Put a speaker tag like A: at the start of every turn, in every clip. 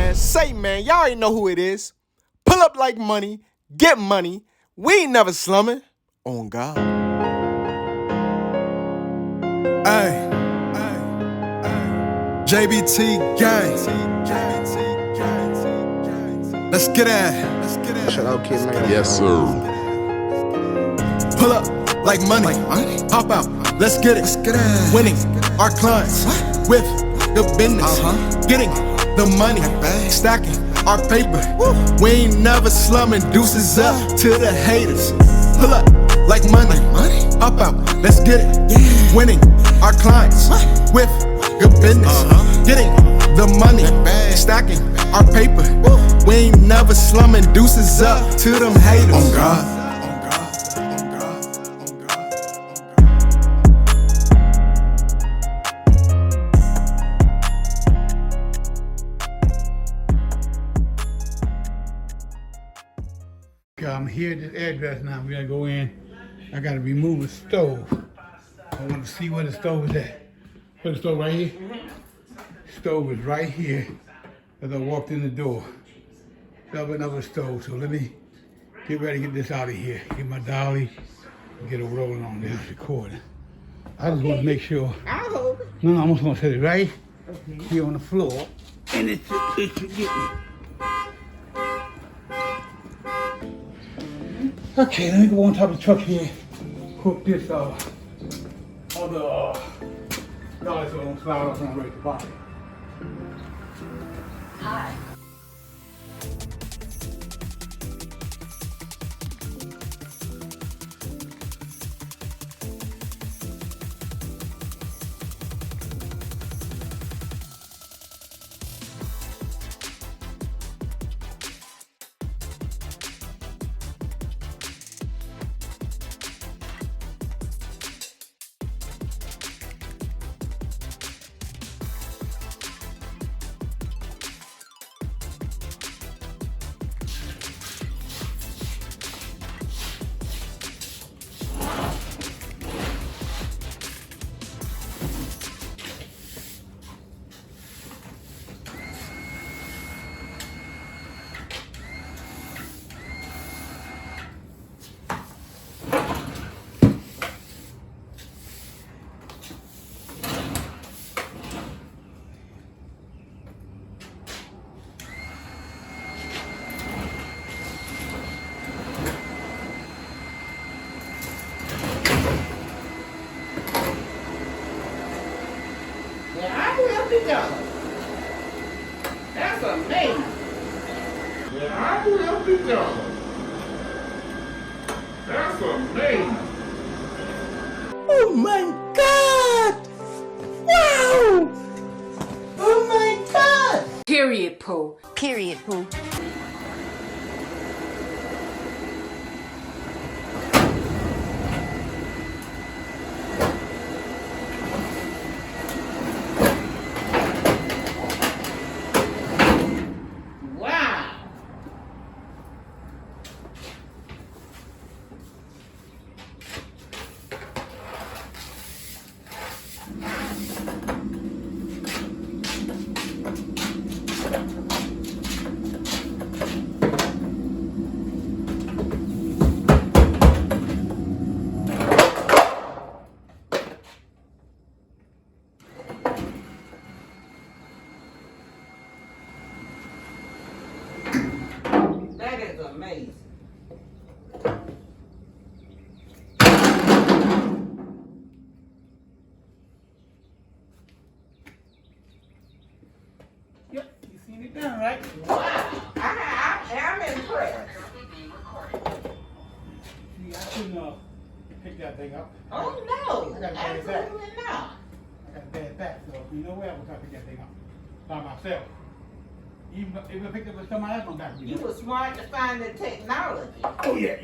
A: man. Say, man, y'all already know who it is. Pull up like money, get money. We ain't never slumming. On God.
B: Ay, JBT gang. Let's get at.
C: Shout out Kid Man.
D: Yes, sir.
B: Pull up like money. Hop out. Let's get it. Winning our clients with the business. Getting the money. Stacking our paper. We ain't never slumming. Deuces up to the haters. Pull up like money. Hop out. Let's get it. Winning our clients with good business. Getting the money. Stacking our paper. We ain't never slumming. Deuces up to them haters. On God.
E: I'm here at this address now. We gotta go in. I gotta remove the stove. I want to see where the stove is at. Where's the stove right here? Stove is right here as I walked in the door. There's another stove, so let me get ready to get this out of here. Get my dolly and get it rolling on this recording. I just want to make sure.
F: I'll hold it.
E: No, I'm just gonna set it right here on the floor, and it should get me. Okay, let me go on top of the truck here. Hook this other dolly so it don't slide off on right at the bottom.
F: Hi. That's amazing.
D: Yeah, I will be done. That's amazing.
A: Oh my God! Wow! Oh my God!
F: Period, Pooh.
G: Period, Pooh.
F: Wow. That is amazing.
E: Yep, you seen it done, right?
F: Wow. I'm impressed.
E: See, I couldn't pick that thing up.
F: Oh, no.
E: I gotta bring it back.
F: Absolutely not.
E: I got to bear it back, so you know where I was trying to pick that thing up by myself. Even if I picked it up with somebody else, I'm back.
F: You were smart to find the technology.
E: Oh yeah.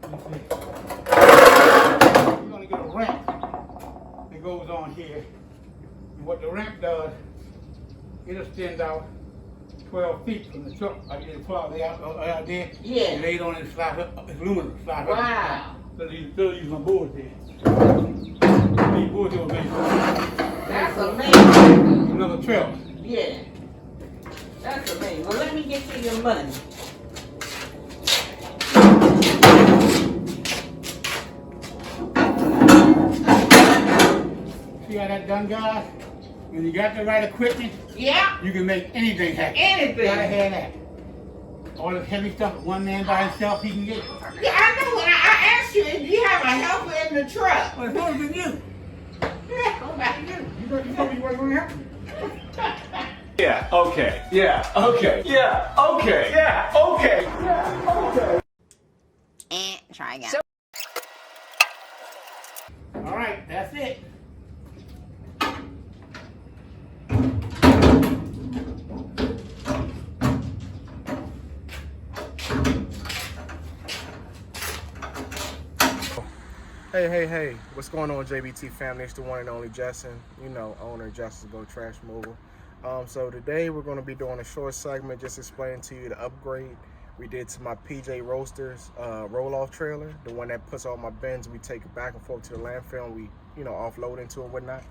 E: Let's see. You're gonna get a ramp that goes on here. And what the ramp does, it extends out 12 feet from the truck. I did pull out there.
F: Yeah.
E: And laid on it, slide up. It's aluminum, slide up.
F: Wow.
E: So you still use my boards here. These boards here will make
F: That's amazing.
E: another 12.
F: Yeah. to me. Well, let me get you your money.
E: See how that done, guys? When you got the right equipment,
F: Yeah.
E: you can make anything happen.
F: Anything.
E: Gotta have that. All the heavy stuff, one man by himself, he can get it.
F: Yeah, I know. I asked you if you have a helper in the truck.
E: Well, it's more than you.
F: Yeah, go back to you.
E: You told me you wasn't gonna help me.
C: Yeah, okay. Yeah, okay. Yeah, okay. Yeah, okay. Yeah, okay.
G: Try again.
E: All right, that's it.
A: Hey, what's going on, JBT family? It's the one and only Justin, you know, owner of Justice Go Trash Mobile. So today we're going to be doing a short segment just explaining to you the upgrade we did to my PJ Roasters roll-off trailer, the one that puts all my bins. We take it back and forth to the landfill and we, offload into and whatnot.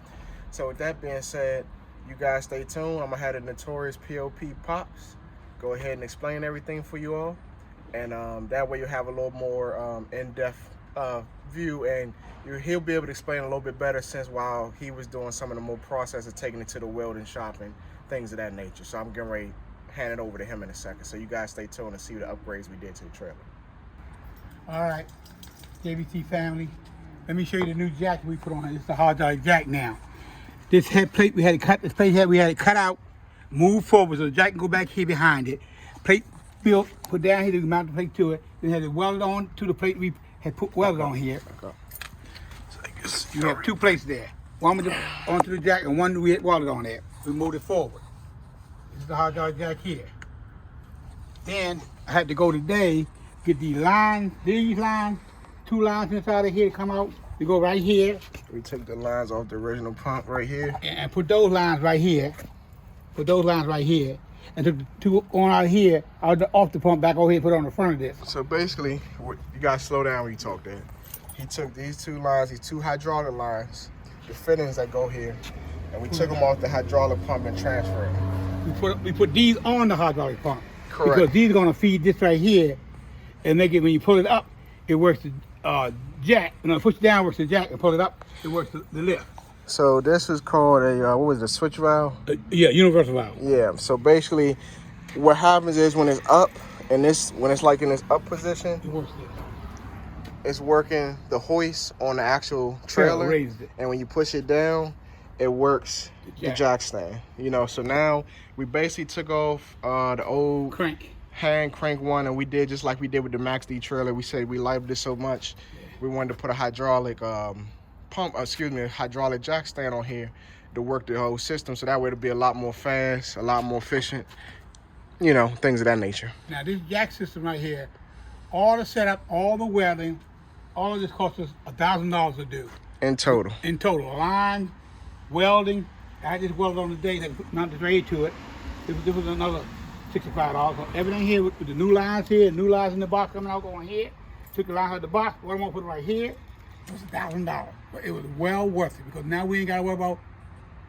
A: So with that being said, you guys stay tuned. I'm going to have the notorious POP Pops go ahead and explain everything for you all. And that way you'll have a little more in-depth view, and he'll be able to explain a little bit better since while he was doing some of the more process of taking it to the welding shop and things of that nature. So I'm getting ready to hand it over to him in a second. So you guys stay tuned and see the upgrades we did to the trailer.
E: All right, JBT family, let me show you the new jack we put on. This is the hard drive jack now. This head plate, we had to cut this plate here, we had it cut out, move forward so the jack can go back here behind it. Plate built, put down here to mount the plate to it, then had it welded on to the plate we had put welded on here.
A: Okay. So I guess
E: You have two plates there. One with onto the jack and one we had welded on there. We moved it forward. This is the hard drive jack here. Then I had to go today, get these lines, two lines inside of here to come out. They go right here.
A: we took the lines off the original pump right here.
E: And put those lines right here. Put those lines right here. And took the two on out of here, off the pump, back over here, put it on the front of this.
A: So basically, you gotta slow down when you talk there. He took these two lines, these two hydraulic lines, the fittings that go here, and we took them off the hydraulic pump and transferred them.
E: We put these on the hydraulic pump.
A: Correct.
E: Because these are gonna feed this right here, and make it, when you pull it up, it works the jack. Push it down works the jack, and pull it up, it works the lift.
A: So this is called a, what was it, switch valve?
E: Yeah, universal valve.
A: Yeah, so basically what happens is when it's up, and when it's like in this up position,
E: It works there.
A: it's working the hoist on the actual trailer.
E: Raised it.
A: And when you push it down, it works the jack stand. So now we basically took off the old
E: Crank.
A: hand crank one, and we did just like we did with the Max D trailer. We said we liked it so much, we wanted to put a hydraulic hydraulic jack stand on here to work the whole system, so that way it'll be a lot more fast, a lot more efficient, things of that nature.
E: Now this jack system right here, all the setup, all the welding, all of this cost us $1,000 to do.
A: In total.
E: In total, line, welding, I just welded on the day that mounted this right here to it. This was another $65. So everything here with the new lines here, new lines in the box coming out going here. Took the lines out of the box, what I'm gonna put it right here. It was $1,000, but it was well worth it because now we ain't gotta worry about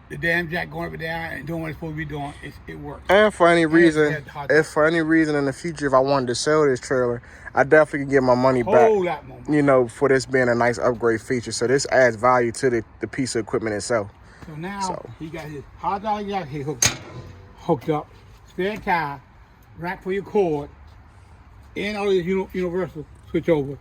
E: the damn jack going up and down and doing what it's supposed to be doing. It works.
A: And for any reason, in the future, if I wanted to sell this trailer, I definitely can get my money back.
E: Whole lot more.
A: For this being a nice upgrade feature. So this adds value to the piece of equipment itself.
E: So now he got his hydraulic jack here hooked up, spare tire, rack for your cord, and all this universal switch over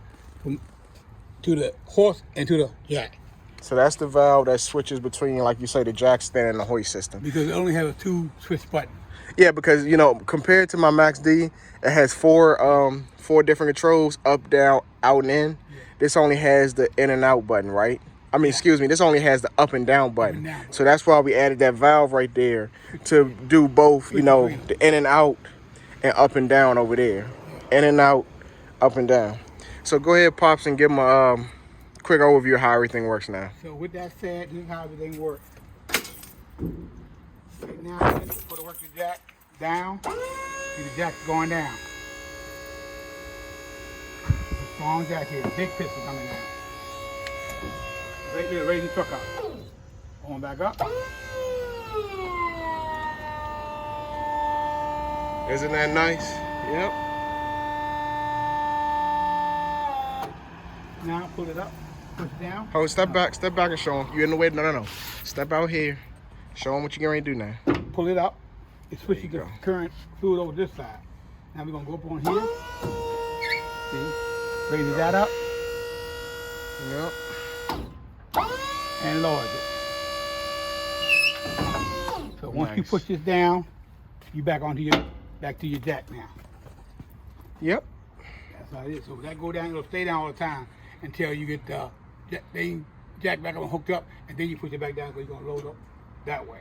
E: to the horse and to the jack.
A: So that's the valve that switches between, like you say, the jack stand and the hoist system.
E: Because it only has a 2 switch button.
A: Yeah, because compared to my Max D, it has four different controls: up, down, out, and in. Yeah. This only has the in and out button, right? This only has the up and down button. So that's why we added that valve right there to do both, the in and out and up and down over there. In and out, up and down. So go ahead, Pops, and give them a quick overview of how everything works now.
E: So with that said, this is how everything works. Right now, I'm going to work the jack down. See the jack's going down. Strong jack here, big piston coming down. Raise the truck up. Going back up.
A: Isn't that nice? Yep.
E: Now pull it up, push it down.
A: Oh, step back and show them. You in the way? No. Step out here. Show them what you're going to do now.
E: Pull it up. It's switching the
A: go.
E: current fluid over this side. Now we're gonna go up on here. See? Raise that up
A: Yep.
E: and lower it. So once you
A: Nice.
E: push this down, you back to your jack now.
A: Yep.
E: That's how it is. So that go down, it'll stay down all the time until you get the jack back on hooked up, and then you push it back down because you're gonna load up that way.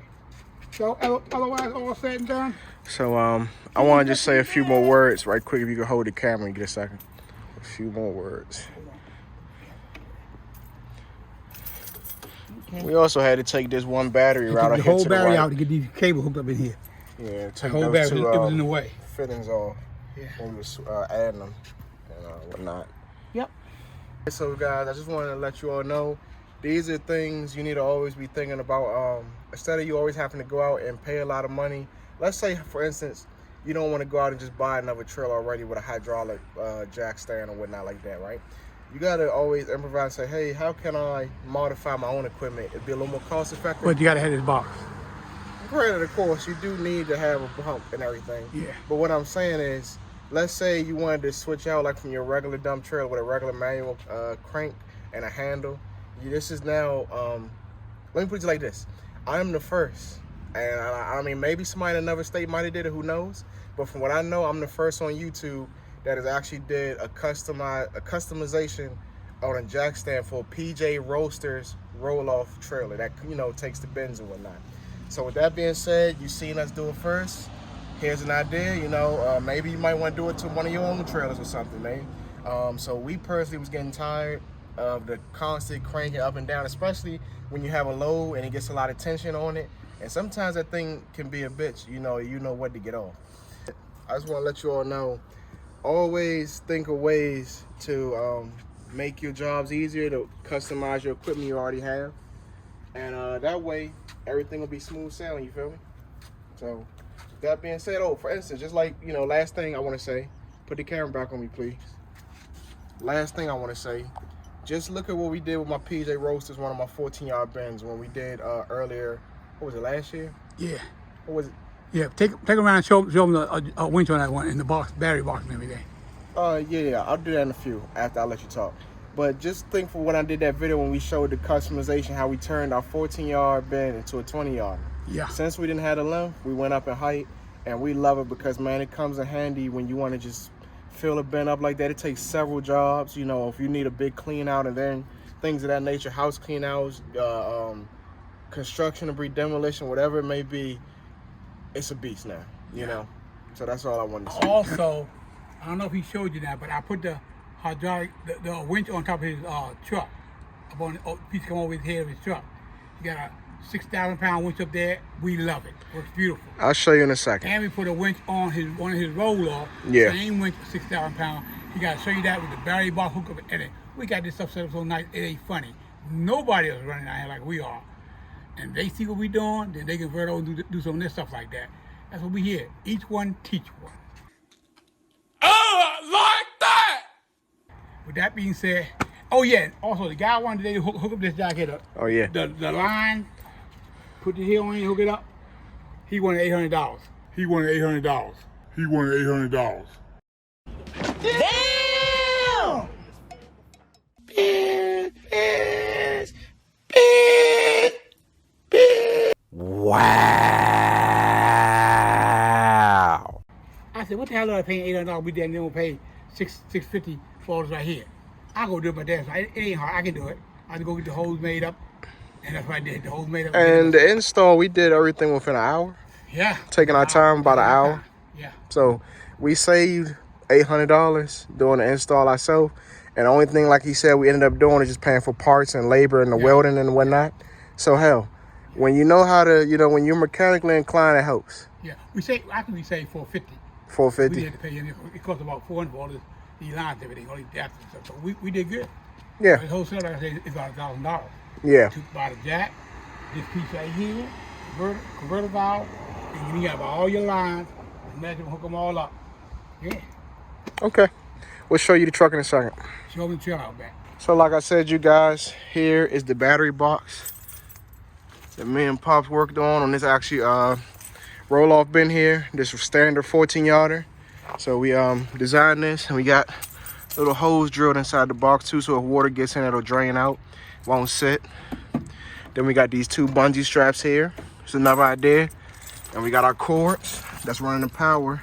E: So otherwise, all said and done.
A: So I want to just say a few more words right quick. If you could hold the camera and get a second. A few more words.
E: Okay.
A: We also had to take this one battery
E: You
A: right
E: took
A: out
E: the
A: here
E: whole
A: to the
E: battery
A: right.
E: out to get these cables hooked up in here.
A: Yeah,
E: The
A: take
E: whole
A: those
E: battery,
A: two
E: it was in the way.
A: fittings off
E: Yeah.
A: when we was adding them and whatnot.
E: Yep.
A: So guys, I just wanted to let you all know these are things you need to always be thinking about. Instead of you always having to go out and pay a lot of money. Let's say, for instance, you don't want to go out and just buy another trailer already with a hydraulic jack stand or whatnot like that, right? You got to always improvise and say, hey, how can I modify my own equipment? It'd be a little more cost effective.
E: But you gotta have this box.
A: Granted, of course, you do need to have a pump and everything.
E: Yeah.
A: But what I'm saying is, let's say you wanted to switch out like from your regular dump trailer with a regular manual crank and a handle. This is now, let me put it like this. I'm the first. And I mean, maybe somebody in another state might have did it, who knows? But from what I know, I'm the first on YouTube that has actually did a customization on a jack stand for PJ Roasters roll-off trailer that, you know, takes the bins and whatnot. So with that being said, you've seen us do it first. Here's an idea, you know, maybe you might want to do it to one of your own trailers or something, man. So we personally was getting tired of the constant cranking up and down, especially when you have a load and it gets a lot of tension on it. And sometimes that thing can be a bitch, you know what to get off. I just want to let you all know, always think of ways to make your jobs easier, to customize your equipment you already have. And that way, everything will be smooth sailing, you feel me? So, with that being said, for instance, just like, you know, last thing I want to say, put the camera back on me, please. Last thing I want to say, just look at what we did with my PJ Roasters, one of my 14-yard bins, when we did earlier, what was it, last year?
E: Yeah.
A: What was it?
E: Yeah, take them around and show them a winch on that one in the box, battery box and everything.
A: Yeah, I'll do that in a few after I let you talk. But just think for when I did that video when we showed the customization, how we turned our 14-yard bin into a 20-yard.
E: Yeah.
A: Since we didn't have the length, we went up in height, and we love it because, man, it comes in handy when you want to just fill a bin up like that. It takes several jobs, you know, if you need a big clean out and then things of that nature, house clean outs, construction, debris, demolition, whatever it may be, it's a beast now, you know. So that's all I wanted to say.
E: Also, I don't know if he showed you that, but I put the hydraulic, the winch on top of his truck, up on the piece come over his head of his truck. He got a 6,000-pound winch up there. We love it. Works beautiful.
A: I'll show you in a second.
E: And we put a winch on one of his roll-off.
A: Yeah.
E: Same winch, 6,000 pounds. He got to show you that with the battery box hookup. And we got this stuff set up so nice, it ain't funny. Nobody else running out here like we are. And they see what we doing, then they convert over and do some of this stuff like that. That's what we hear. Each one, teach one.
C: Oh, like that!
E: With that being said, oh yeah, also the guy wanted today to hook up this jacket.
A: Oh, yeah.
E: The line, put the heel on it, hook it up. He wanted $800. He wanted $800. He wanted $800.
G: Damn!
C: Wow.
E: I said, what the hell are I paying $800? We then we'll pay $650 for this right here. I'll go do it my damn self. It ain't hard. I can do it. I had to go get the hose made up, and that's what I did. The hose made up.
A: And the install, we did everything within an hour.
E: Yeah.
A: Taking our time, about an hour.
E: Yeah.
A: So we saved $800 doing the install ourselves. And the only thing, like he said, we ended up doing is just paying for parts and labor and the welding and whatnot. So hell, when you know how to, you know, when you're mechanically inclined, it helps.
E: Yeah. We say actually we say $450.
A: $450.
E: We had to pay him. It cost about $400 for all this, these lines, everything, all these adapters and stuff. So we did good.
A: Yeah.
E: The whole set, like I said, is about $1,000.
A: Yeah.
E: To buy the jack, this piece right here, converter valve, and you got about all your lines, And then hook them all up. Yeah.
A: Okay. We'll show you the truck in a second.
E: Show me the trailer out back.
A: So like I said, you guys, here is the battery box that me and Pops worked on this actually roll-off bin here. This is standard 14-yarder. So we designed this, and we got little holes drilled inside the box too, so if water gets in, it'll drain out, won't sit. Then we got these 2 bungee straps here. It's another idea. And we got our cords that's running the power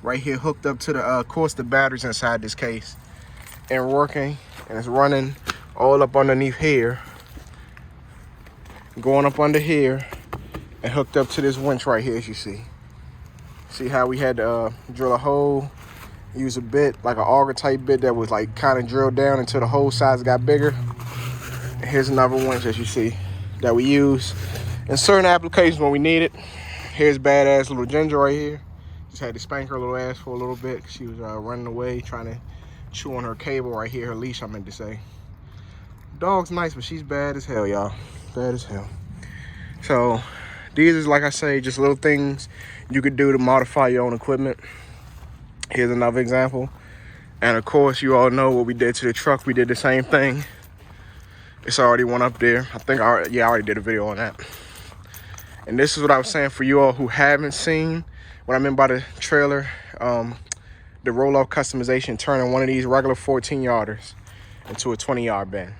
A: right here, hooked up to the of course the batteries inside this case and working, and it's running all up underneath here, going up under here, and hooked up to this winch right here. As you see how we had to drill a hole, use a bit like an auger type bit that was like kind of drilled down until the hole size got bigger. And here's another winch, as you see, that we use in certain applications when we need it. Here's badass little Ginger right here. Just had to spank her little ass for a little bit. She was running away, trying to chew on her cable right here, her leash, I meant to say. Dog's nice, but she's bad as hell, y'all. Bad as hell. So these is, like I say, just little things you could do to modify your own equipment. Here's another example. And of course, you all know what we did to the truck. We did the same thing. It's already one up there. I think I already did a video on that. And this is what I was saying for you all who haven't seen what I meant by the trailer, the roll-off customization, turning one of these regular 14-yarders into a 20-yard bin.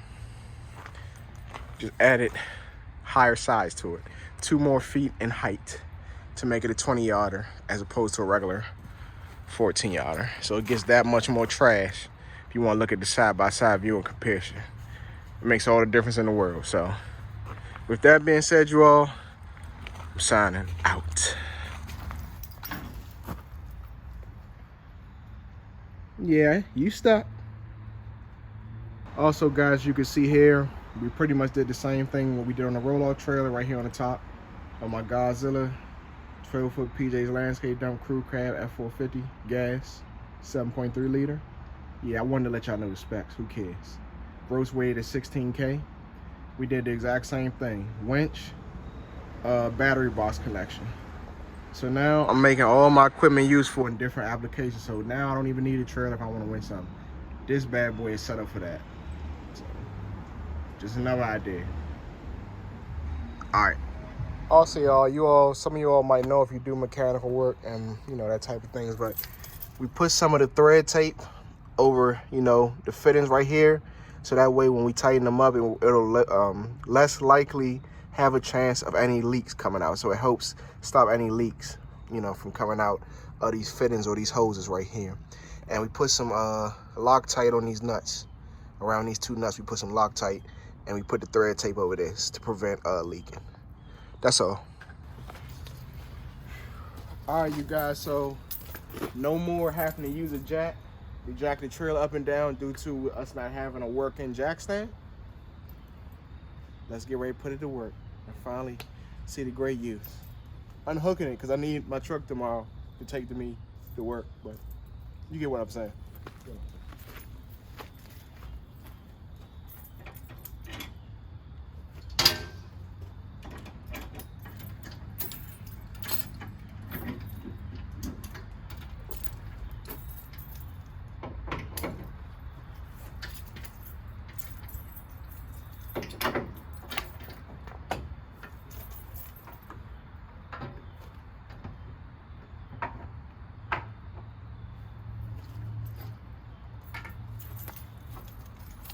A: Just added higher size to it. 2 more feet in height to make it a 20-yarder as opposed to a regular 14-yarder. So it gets that much more trash if you want to look at the side-by-side view and comparison. It makes all the difference in the world. So with that being said, you all, I'm signing out. Yeah, you stop. Also, guys, you can see here, we pretty much did the same thing what we did on the roll-off trailer right here on the top of my Godzilla 12-foot PJ's landscape dump crew cab F450 gas 7.3 liter. Yeah, I wanted to let y'all know the specs. Who cares? Gross weight is 16K. We did the exact same thing. Winch, battery box connection. So now I'm making all my equipment useful in different applications. So now I don't even need a trailer if I want to win something. This bad boy is set up for that. So, just another idea. All right. Also, y'all, some of you all might know if you do mechanical work and that type of things, but we put some of the thread tape over the fittings right here, so that way when we tighten them up, it'll less likely have a chance of any leaks coming out. So it helps stop any leaks from coming out of these fittings or these hoses right here. And we put some Loctite on these nuts. Around these 2 nuts we put some Loctite, and we put the thread tape over this to prevent leaking. That's all. All right, you guys, so no more having to use a jack to jack the trailer up and down due to us not having a working jack stand. Let's get ready to put it to work and finally see the great use. Unhooking it, because I need my truck tomorrow to take me to work, but you get what I'm saying.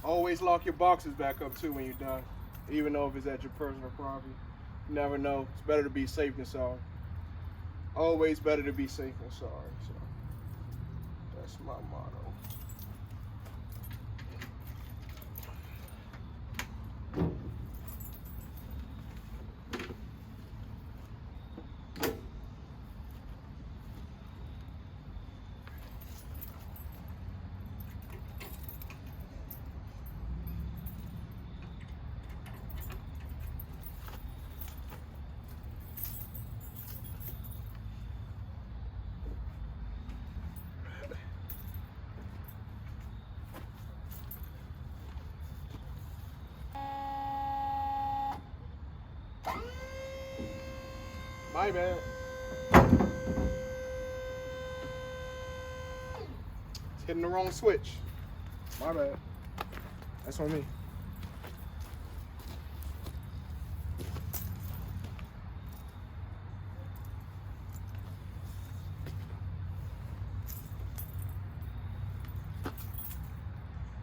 A: Always lock your boxes back up too when you're done, even though if it's at your personal property. You never know. It's better to be safe than sorry. Always better to be safe than sorry. So that's my motto. My bad. Hitting the wrong switch. My bad. That's on me.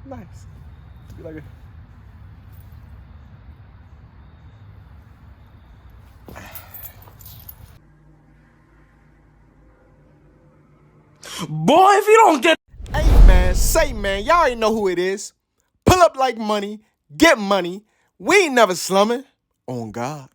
A: Nice. You like it?
B: Boy, if you don't get. Hey, man, say, man, y'all already know who it is. Pull up like money, get money. We ain't never slumming. On God.